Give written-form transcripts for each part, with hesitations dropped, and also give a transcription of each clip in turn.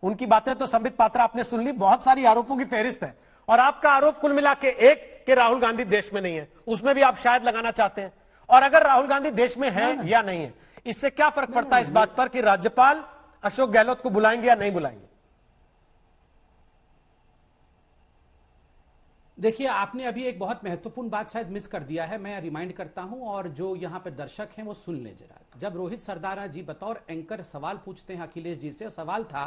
उनकी बातें तो संबित पात्रा आपने सुन ली, बहुत सारी आरोपों की फेहरिस्त है। और आपका आरोप कुल मिला के एक कि राहुल गांधी देश में नहीं है, उसमें भी आप शायद लगाना चाहते हैं। और अगर राहुल गांधी देश में है या नहीं है, इससे क्या फर्क पड़ता है इस बात पर कि राज्यपाल अशोक गहलोत को बुलाएंगे या नहीं बुलाएंगे? देखिए, आपने अभी एक बहुत महत्वपूर्ण बात शायद मिस कर दिया है, मैं रिमाइंड करता हूं और जो यहां पर दर्शक हैं वो सुन ले जरा। जब रोहित सरदारा जी बतौर एंकर सवाल पूछते हैं अखिलेश जी से, सवाल था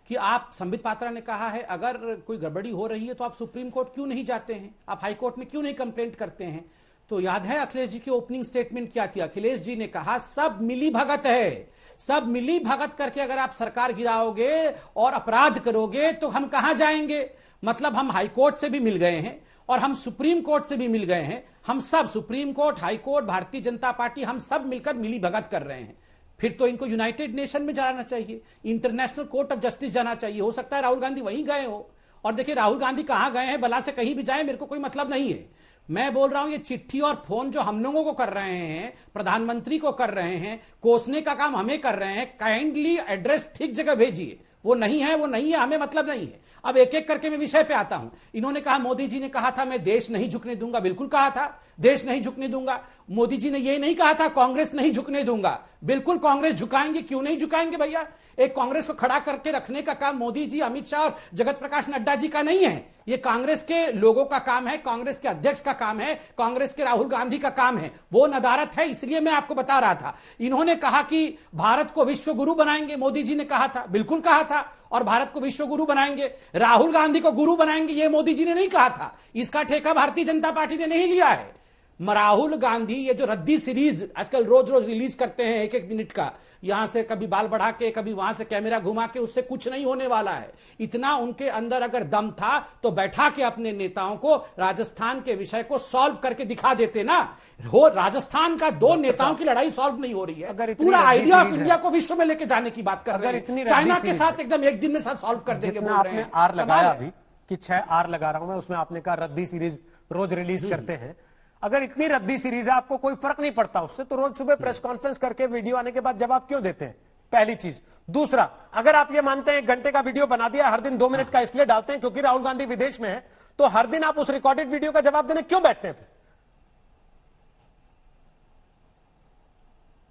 कि आप, संबित पात्रा ने कहा है अगर कोई गड़बड़ी हो रही है तो आप सुप्रीम कोर्ट क्यों नहीं जाते हैं, आप हाई कोर्ट में क्यों नहीं कंप्लेंट करते हैं? तो याद है अखिलेश जी की ओपनिंग स्टेटमेंट क्या थी? अखिलेश जी ने कहा सब मिली भगत है, सब मिली भगत करके अगर आप सरकार गिराओगे और अपराध करोगे तो हम कहां जाएंगे? मतलब हम हाई कोर्ट से भी मिल गए हैं और हम सुप्रीम कोर्ट से भी मिल गए हैं, हम सब supreme court, high court, Bharatiya Janata party, हम सब मिलकर मिली भगत कर रहे हैं। फिर तो इनको यूनाइटेड नेशन में जाना चाहिए, इंटरनेशनल कोर्ट ऑफ जस्टिस जाना चाहिए। हो सकता है राहुल गांधी वहीं गए हो। और देखिए राहुल गांधी कहां गए हैं, बला से कहीं भी जाए, मेरे को कोई मतलब नहीं है। मैं बोल रहा हूं ये चिट्ठी और फोन जो हम लोगों को कर रहे हैं, प्रधानमंत्री को कर रहे हैं, कोसने का काम हमें कर रहे हैं, काइंडली एड्रेस ठीक जगह भेजिए। वो नहीं है, वो नहीं है, हमें मतलब नहीं है। अब एक एक करके मैं विषय पे आता हूं। इन्होंने कहा, मोदी जी ने कहा था मैं देश नहीं झुकने दूंगा, बिल्कुल कहा था देश नहीं झुकने दूंगा। मोदी जी ने ये नहीं कहा था कांग्रेस नहीं झुकने दूंगा, बिल्कुल कांग्रेस झुकाएंगे, क्यों नहीं झुकाएंगे भैया। एक कांग्रेस को खड़ा करके रखने का काम मोदी जी, अमित शाह और जगत प्रकाश नड्डा जी का नहीं है, ये कांग्रेस के लोगों का काम है, कांग्रेस के अध्यक्ष का काम है, कांग्रेस के राहुल गांधी का काम है। वो नदारत है, इसलिए मैं आपको बता रहा था। इन्होंने कहा कि भारत को विश्व गुरु बनाएंगे, मोदी जी ने कहा था, बिल्कुल कहा था, और भारत को विश्व गुरु बनाएंगे। राहुल गांधी को गुरु बनाएंगे ये मोदी जी ने नहीं कहा था, इसका ठेका भारतीय जनता पार्टी ने नहीं लिया है। राहुल गांधी ये जो रद्दी सीरीज आजकल रोज रोज रिलीज करते हैं, एक एक मिनट का, यहां से कभी बाल बढ़ा के, कभी वहां से कैमरा घुमा के, उससे कुछ नहीं होने वाला है। इतना उनके अंदर अगर दम था तो बैठा के अपने नेताओं को राजस्थान के विषय को सॉल्व करके दिखा देते ना। हो राजस्थान का दो नेताओं की लड़ाई सॉल्व नहीं हो रही है, पूरा आइडिया ऑफ इंडिया को विश्व में लेके जाने की बात कर रहे हैं, चाइना के साथ एकदम एक दिन में साथ सॉल्व कर देंगे बोल रहे हैं। आर लगाया अभी कि 6 आर लगा रहा हूं मैं, उसमें आपने कहा रद्दी सीरीज रोज रिलीज करते हैं। अगर इतनी रद्दी सीरीज है, आपको कोई फर्क नहीं पड़ता उससे, तो रोज सुबह प्रेस कॉन्फ्रेंस करके वीडियो आने के बाद जवाब क्यों देते हैं? पहली चीज। दूसरा, अगर आप ये मानते हैं 1 घंटे का वीडियो बना दिया, हर दिन 2 मिनट का इसलिए डालते हैं क्योंकि राहुल गांधी विदेश में है, तो हर दिन आप उस रिकॉर्डेड वीडियो का जवाब देने क्यों बैठते हैं?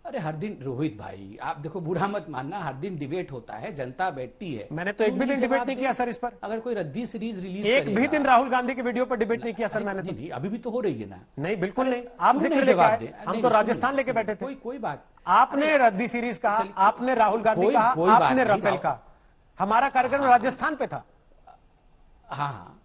अरे हर दिन रोहित भाई, आप देखो, बुरा मत मानना, हर दिन डिबेट होता है, जनता बैठती है। मैंने तो एक भी दिन डिबेट नहीं किया सर इस पर। अगर कोई रद्दी सीरीज रिलीज एक भी दिन राहुल गांधी के वीडियो पर डिबेट नहीं किया सर मैंने। नहीं, अभी भी तो हो रही है ना। नहीं, बिल्कुल नहीं, आप जिक्र लेके आए, हम तो राजस्थान लेके बैठे थे। कोई बात, आपने रद्दी सीरीज कहा, आपने राहुल गांधी कहा, आपने राफेल कहा, हमारा कार्यक्रम राजस्थान पे था। हाँ,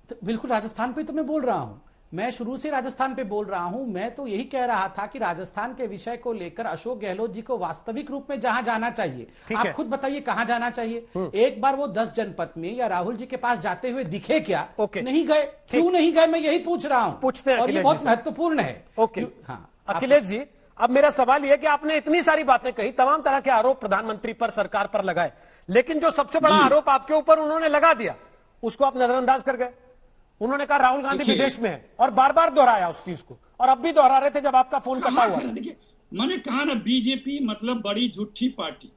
तो बिल्कुल राजस्थान पे तो मैं बोल रहा हूं, मैं शुरू से राजस्थान पे बोल रहा हूं। मैं तो यही कह रहा था कि राजस्थान के विषय को लेकर अशोक गहलोत जी को वास्तविक रूप में जहां जाना चाहिए, आप खुद बताइए कहां जाना चाहिए। एक बार वो 10 जनपद में या राहुल जी के पास जाते हुए दिखे क्या? नहीं गए, क्यों नहीं गए, मैं यही पूछ रहा हूं, पूछते हैं, और ये बहुत महत्वपूर्ण है। हाँ, अखिलेश जी, अब मेरा सवाल यह कि आपने इतनी सारी बातें कही, तमाम तरह के आरोप प्रधानमंत्री पर, सरकार पर लगाए, लेकिन जो सबसे बड़ा आरोप आपके ऊपर उन्होंने लगा दिया, उसको आप नजरअंदाज कर गए। उन्होंने कहा राहुल गांधी विदेश में है, और बार बार दोहराया उस चीज को, और अब भी दोहरा रहे थे जब आपका फोन कटा हुआ। देखिए, मैंने कहा ना, बीजेपी मतलब बड़ी झूठी पार्टी।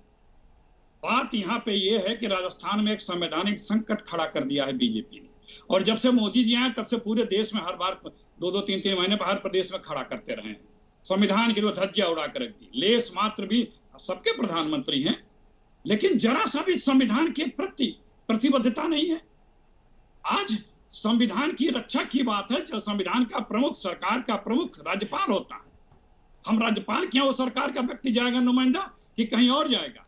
बात यहां पे ये है कि राजस्थान में एक संवैधानिक संकट खड़ा कर दिया है बीजेपी ने, और जब से मोदी जी आए तब से पूरे देश में हर बार 2-2, 3-3 महीने पर हर प्रदेश में खड़ा करते रहे हैं। संविधान की जो धज्जियां उड़ा कर रख दी, लेस मात्र भी, सबके प्रधानमंत्री हैं, लेकिन जरा सा भी संविधान के प्रति प्रतिबद्धता नहीं है। आज संविधान की रक्षा की बात है, जो संविधान का प्रमुख, सरकार का प्रमुख राज्यपाल होता है। हम राज्यपाल क्या, वो सरकार का व्यक्ति जाएगा नुमाइंदा कि कहीं और जाएगा?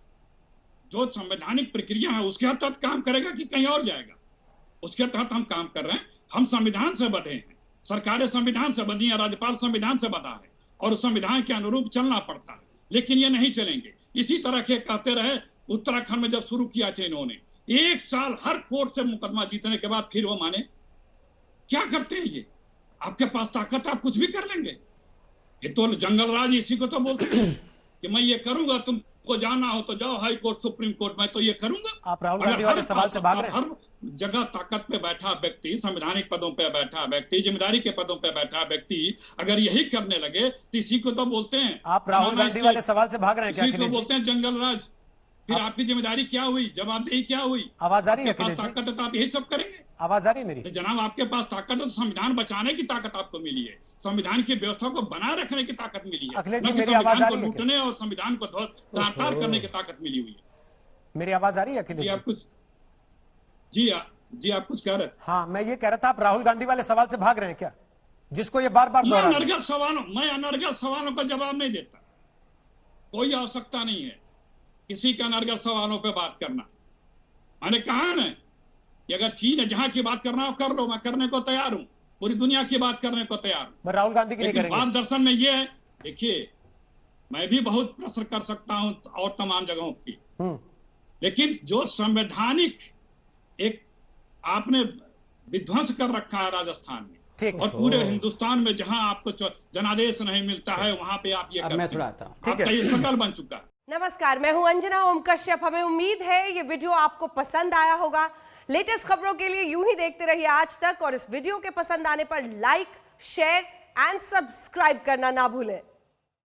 जो संवैधानिक प्रक्रिया है उसके तहत काम करेगा कि कहीं और जाएगा? उसके तहत हम काम कर रहे हैं। हम संविधान से बंधे हैं, सरकारें संविधान से बंधी है, राज्यपाल संविधान से बंधा है, और संविधान के अनुरूप चलना पड़ता है। लेकिन ये नहीं चलेंगे। इसी तरह के कहते रहे, उत्तराखंड में जब शुरू किया था इन्होंने, 1 साल हर कोर्ट से मुकदमा जीतने के बाद फिर वो माने। क्या करते हैं ये? आपके पास ताकत है, आप कुछ भी कर लेंगे। ये तो जंगल राज इसी को तो बोलते हैं कि मैं ये करूंगा, तुमको जाना हो तो जाओ हाई कोर्ट, सुप्रीम कोर्ट, मैं तो ये करूंगा। आप राहुल गांधी वाले सवाल से भाग रहे हैं। हर जगह ताकत पे बैठा व्यक्ति, संवैधानिक पदों पे बैठा व्यक्ति, जिम्मेदारी के पदों पे बैठा व्यक्ति अगर यही करने लगे तो इसी को तो बोलते हैं। आप राहुल गांधी वाले सवाल से भाग रहे हैं क्या? इसी को बोलते हैं जंगल राज। फिर आपकी जिम्मेदारी क्या हुई, जवाबदेही क्या हुई? आवाज आ रही है आपके पास अखिलेश जी? ताकत है तो आप यही सब करेंगे। आवाज आ रही है मेरी? नहीं जनाब, आपके पास ताकत है तो संविधान बचाने की ताकत आपको मिली है, संविधान की व्यवस्था को बनाए रखने की ताकत मिली है, अखिलेश जी, न कि मेरी आवाज आ संविधान को रही है क्या? लूटने और संविधान को तार करने की ताकत मिली हुई है। मेरी आवाज आ रही है जी अखिलेश आप जी? कुछ जी आप कुछ कह रहे थे। हाँ, मैं ये कह रहा था, आप राहुल गांधी वाले सवाल से भाग रहे हैं क्या, जिसको ये बार बार मैं दोहरा रहे हैं? अनर्गल सवालों का जवाब नहीं देता, कोई आवश्यकता नहीं है किसी के अनर्गल सवालों पे बात करना। मैंने कहा ना कि अगर चीन है जहां की बात करना हो कर लो, मैं करने को तैयार हूं, पूरी दुनिया की बात करने को तैयार हूं। मैं राहुल गांधी की नहीं लेकिन करेंगे। बात दर्शन में ये है, देखिए मैं भी बहुत प्रश्न कर सकता हूं और तमाम जगहों की, लेकिन जो संवैधानिक एक आपने विध्वंस कर रखा है राजस्थान में, ठीक है। और पूरे हिंदुस्तान में जहां आपको जनादेश नहीं मिलता है वहां पे आप ये अब मैं थोड़ा आता हूं। आपका ये शकल बन चुका है। नमस्कार, मैं हूं अंजना ओम कश्यप। हमें उम्मीद है ये वीडियो आपको पसंद आया होगा। लेटेस्ट खबरों के लिए यूं ही देखते रहिए आज तक, और इस वीडियो के पसंद आने पर लाइक, शेयर एंड सब्सक्राइब करना ना भूलें।